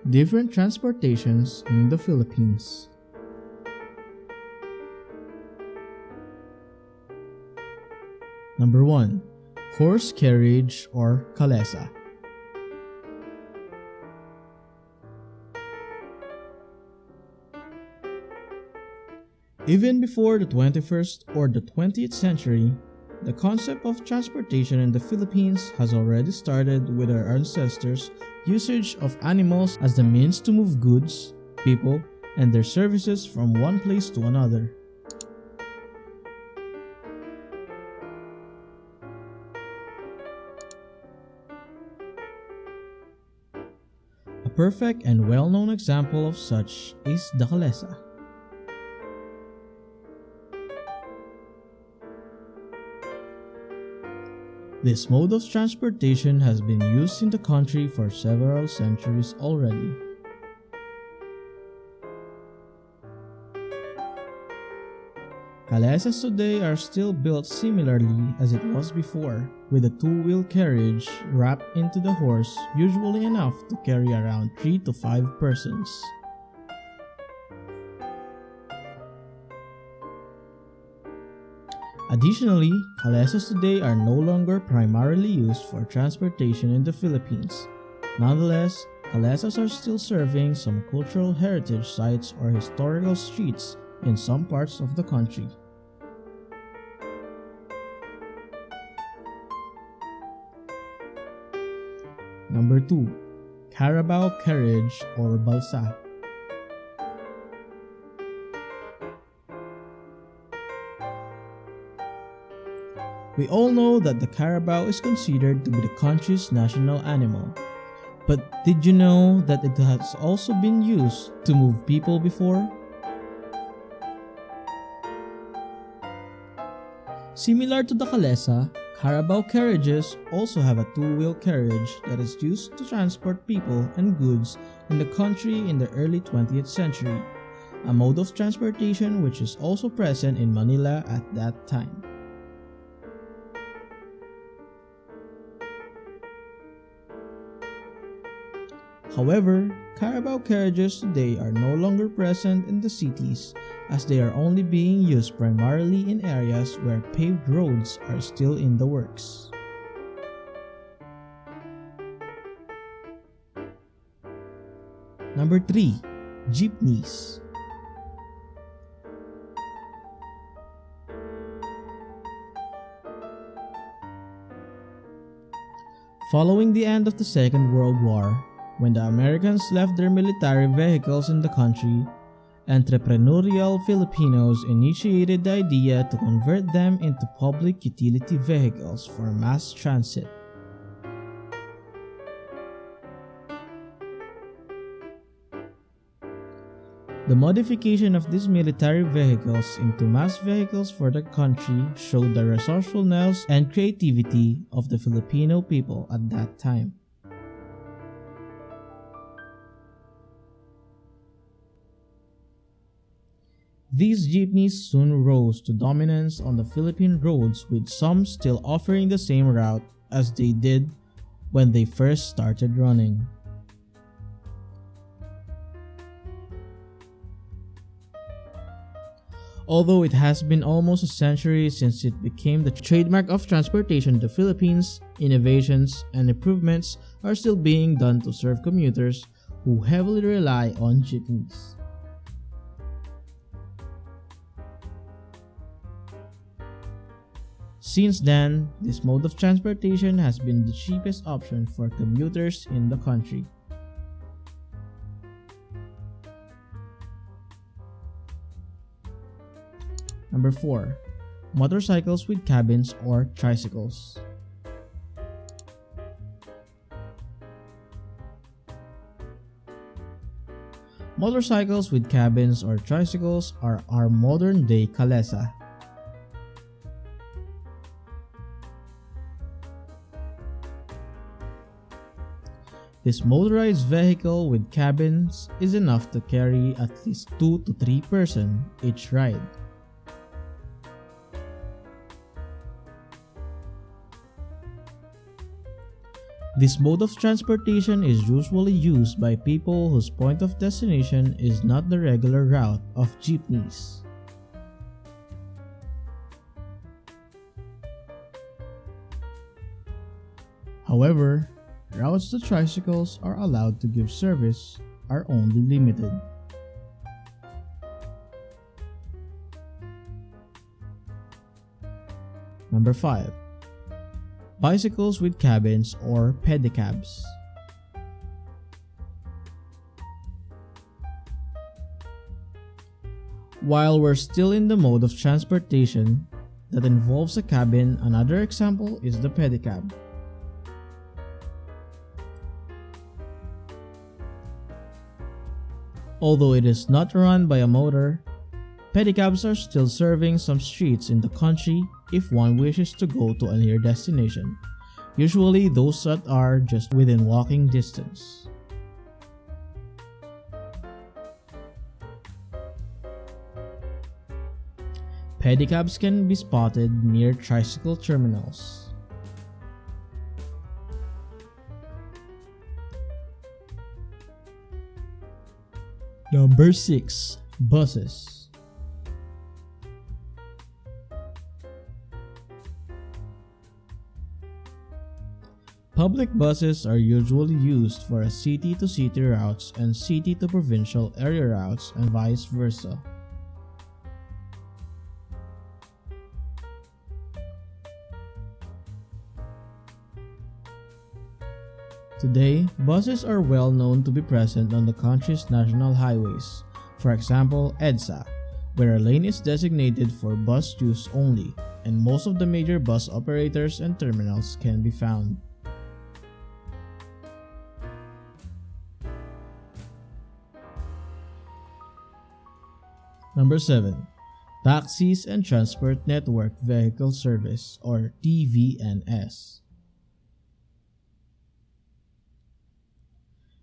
Different transportations in the Philippines. Number 1. Horse carriage or kalesa. Even before the 21st or the 20th century, the concept of transportation in the Philippines has already started with our ancestors' usage of animals as the means to move goods, people, and their services from one place to another. A perfect and well-known example of such is the kalesa. This mode of transportation has been used in the country for several centuries already. Kalesas today are still built similarly as it was before, with a two-wheel carriage wrapped into the horse, usually enough to carry around 3 to 5 persons. Additionally, kalesas today are no longer primarily used for transportation in the Philippines. Nonetheless, kalesas are still serving some cultural heritage sites or historical streets in some parts of the country. Number 2. Carabao carriage or balsa. We all know that the carabao is considered to be the country's national animal. But did you know that it has also been used to move people before? Similar to the kalesa, carabao carriages also have a two-wheel carriage that is used to transport people and goods in the country in the early 20th century, a mode of transportation which is also present in Manila at that time. However, carabao carriages today are no longer present in the cities as they are only being used primarily in areas where paved roads are still in the works. Number 3. Jeepneys. Following the end of the Second World War, when the Americans left their military vehicles in the country, entrepreneurial Filipinos initiated the idea to convert them into public utility vehicles for mass transit. The modification of these military vehicles into mass vehicles for the country showed the resourcefulness and creativity of the Filipino people at that time. These jeepneys soon rose to dominance on the Philippine roads, with some still offering the same route as they did when they first started running. Although it has been almost a century since it became the trademark of transportation in the Philippines, innovations and improvements are still being done to serve commuters who heavily rely on jeepneys. Since then, this mode of transportation has been the cheapest option for commuters in the country. Number 4. Motorcycles with cabins or tricycles. Motorcycles with cabins or tricycles are our modern-day kalesa. This motorized vehicle with cabins is enough to carry at least 2 to 3 persons each ride. This mode of transportation is usually used by people whose point of destination is not the regular route of jeepneys. However, routes that tricycles are allowed to give service are only limited. Number 5. Bicycles with cabins or pedicabs. While we're still in the mode of transportation that involves a cabin, another example is the pedicab. Although it is not run by a motor, pedicabs are still serving some streets in the country if one wishes to go to a near destination, usually those that are just within walking distance. Pedicabs can be spotted near tricycle terminals. Number 6. Buses. Public buses are usually used for city-to-city routes and city-to-provincial area routes and vice versa. Today, buses are well known to be present on the country's national highways, for example EDSA, where a lane is designated for bus use only, and most of the major bus operators and terminals can be found. Number 7. Taxis and Transport Network Vehicle Service or TVNS.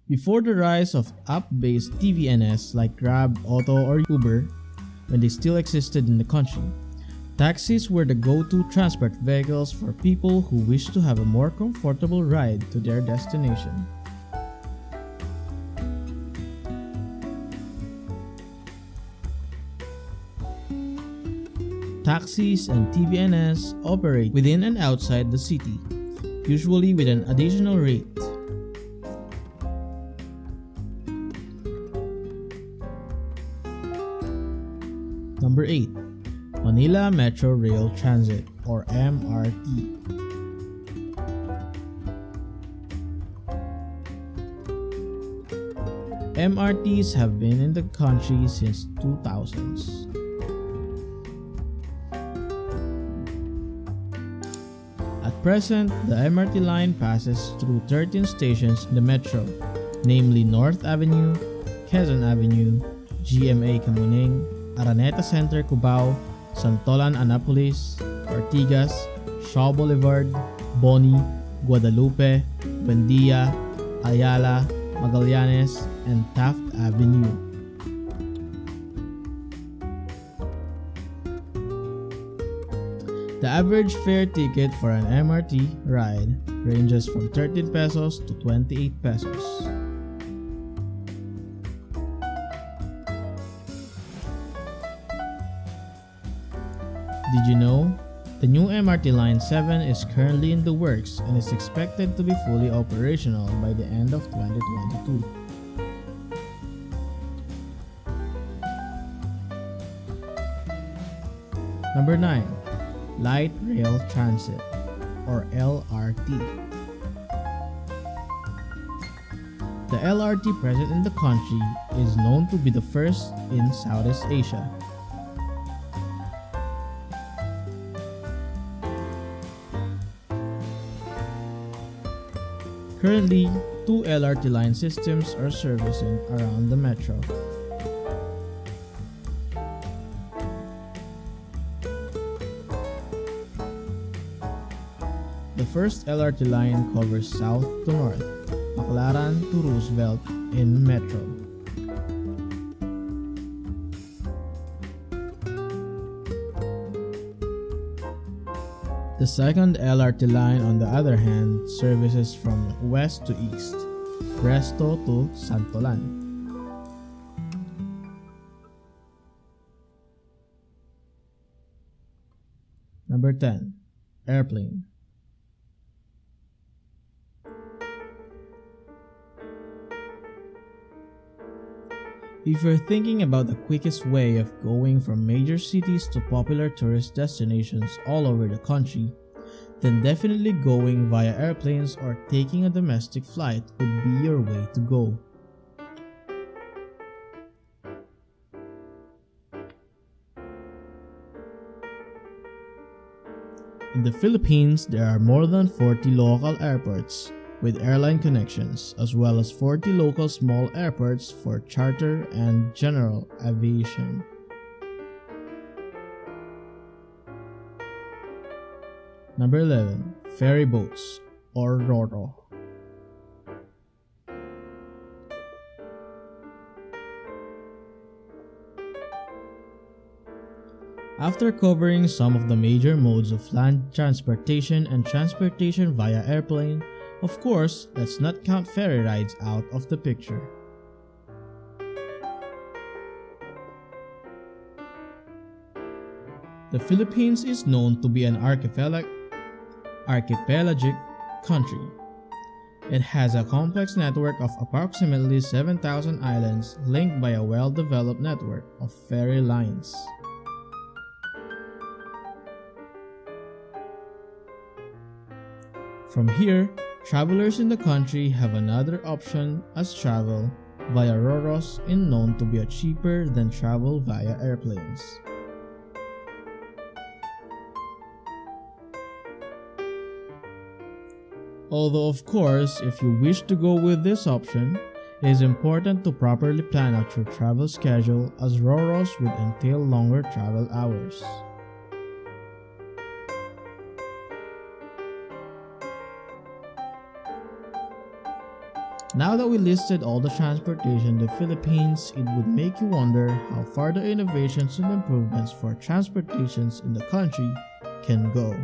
Before the rise of app-based TVNS like Grab, Auto, or Uber, when they still existed in the country, taxis were the go-to transport vehicles for people who wish to have a more comfortable ride to their destination. Taxis and TVNS operate within and outside the city, usually with an additional rate. Number 8. Manila Metro Rail Transit or MRT. MRTs have been in the country since 2000s. At present, the MRT line passes through 13 stations in the metro, namely North Avenue, Quezon Avenue, GMA Kamuning, Araneta Center Cubao, Santolan Annapolis, Ortigas, Shaw Boulevard, Boni, Guadalupe, Buendia, Ayala, Magallanes, and Taft Avenue. The average fare ticket for an MRT ride ranges from 13 pesos to 28 pesos. Did you know? The new MRT Line 7 is currently in the works and is expected to be fully operational by the end of 2022. Number 9. Light Rail Transit or LRT. The LRT present in the country is known to be the first in Southeast Asia. Currently, 2 LRT line systems are servicing around the metro. The first LRT line covers south to north, Baclaran to Roosevelt in Metro. The The second LRT line, on the other hand, services from west to east, Presto to Santolan. Number 10. Airplane. If you're thinking about the quickest way of going from major cities to popular tourist destinations all over the country, then definitely going via airplanes or taking a domestic flight would be your way to go. In the Philippines, there are more than 40 local airports with airline connections, as well as 40 local small airports for charter and general aviation. Number 11. Ferry boats or Roro. After covering some of the major modes of land transportation and transportation via airplane, of course, let's not count ferry rides out of the picture. The Philippines is known to be an archipelagic country. It has a complex network of approximately 7,000 islands linked by a well-developed network of ferry lines. From here, travelers in the country have another option as travel via Roros is known to be cheaper than travel via airplanes. Although of course, if you wish to go with this option, it is important to properly plan out your travel schedule as Roros would entail longer travel hours. Now that we listed all the transportation in the Philippines, it would make you wonder how far the innovations and improvements for transportations in the country can go.